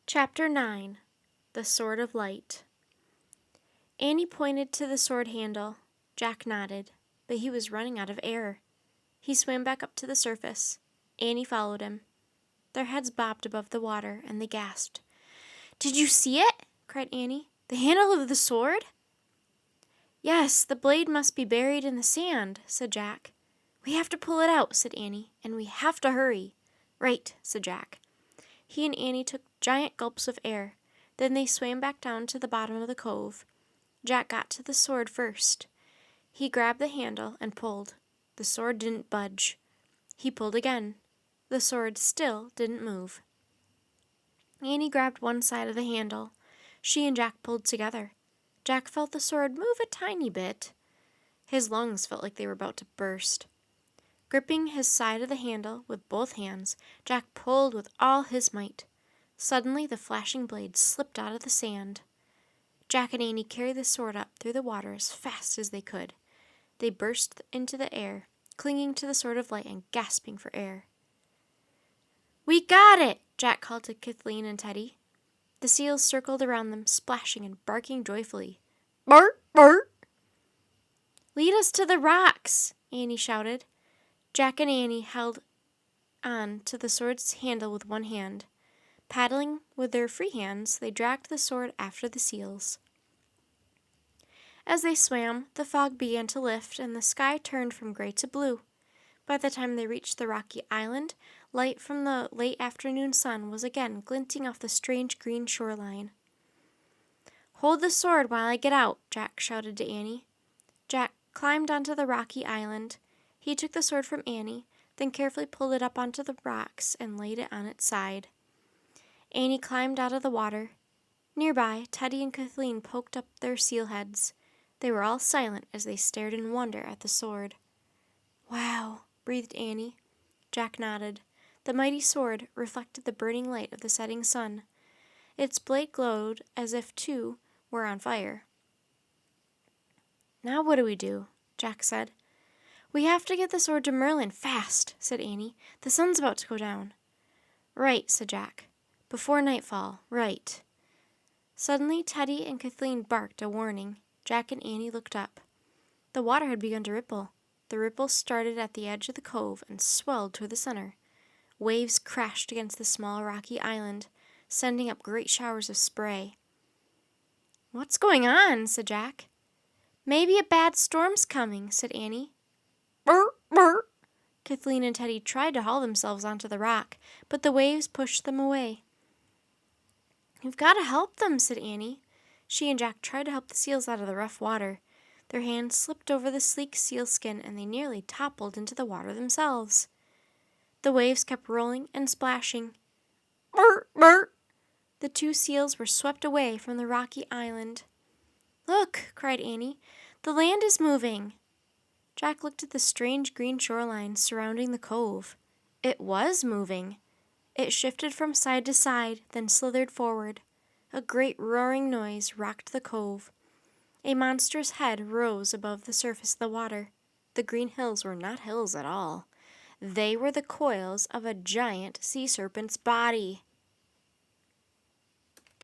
Chapter 9. The Sword of Light. Annie pointed to the sword handle. Jack nodded, but he was running out of air. He swam back up to the surface. Annie followed him. Their heads bobbed above the water, and they gasped. "Did you see it?" cried Annie. "The handle of the sword?" "Yes, the blade must be buried in the sand," said Jack. "We have to pull it out," said Annie, "and we have to hurry." "Right," said Jack. He and Annie took giant gulps of air. Then they swam back down to the bottom of the cove. Jack got to the sword first. He grabbed the handle and pulled. The sword didn't budge. He pulled again. The sword still didn't move. Annie grabbed one side of the handle. She and Jack pulled together. Jack felt the sword move a tiny bit. His lungs felt like they were about to burst. Gripping his side of the handle with both hands, Jack pulled with all his might. Suddenly, the flashing blade slipped out of the sand. Jack and Annie carried the sword up through the water as fast as they could. They burst into the air, clinging to the sword of light and gasping for air. "We got it!" Jack called to Kathleen and Teddy. The seals circled around them, splashing and barking joyfully. "Bark, bark!" "Lead us to the rocks!" Annie shouted. Jack and Annie held on to the sword's handle with one hand. Paddling with their free hands, they dragged the sword after the seals. As they swam, the fog began to lift, and the sky turned from gray to blue. By the time they reached the rocky island, light from the late afternoon sun was again glinting off the strange green shoreline. "Hold the sword while I get out," Jack shouted to Annie. Jack climbed onto the rocky island. He took the sword from Annie, then carefully pulled it up onto the rocks and laid it on its side. Annie climbed out of the water. Nearby, Teddy and Kathleen poked up their seal heads. They were all silent as they stared in wonder at the sword. "Wow," breathed Annie. Jack nodded. The mighty sword reflected the burning light of the setting sun. Its blade glowed as if two were on fire. "Now what do we do?" Jack said. "We have to get the sword to Merlin fast," said Annie. "The sun's about to go down." "Right," said Jack. "Before nightfall, right." Suddenly Teddy and Kathleen barked a warning. Jack and Annie looked up. The water had begun to ripple. The ripple started at the edge of the cove and swelled toward the center. Waves crashed against the small rocky island, sending up great showers of spray. "What's going on?" said Jack. "Maybe a bad storm's coming," said Annie. "Burr, burr." Kathleen and Teddy tried to haul themselves onto the rock, but the waves pushed them away. "You've got to help them," said Annie. She and Jack tried to help the seals out of the rough water. Their hands slipped over the sleek sealskin, and they nearly toppled into the water themselves. The waves kept rolling and splashing. "Burr, burr." The two seals were swept away from the rocky island. "Look!" cried Annie. "The land is moving." Jack looked at the strange green shoreline surrounding the cove. It was moving. It shifted from side to side, then slithered forward. A great roaring noise rocked the cove. A monstrous head rose above the surface of the water. The green hills were not hills at all. They were the coils of a giant sea serpent's body.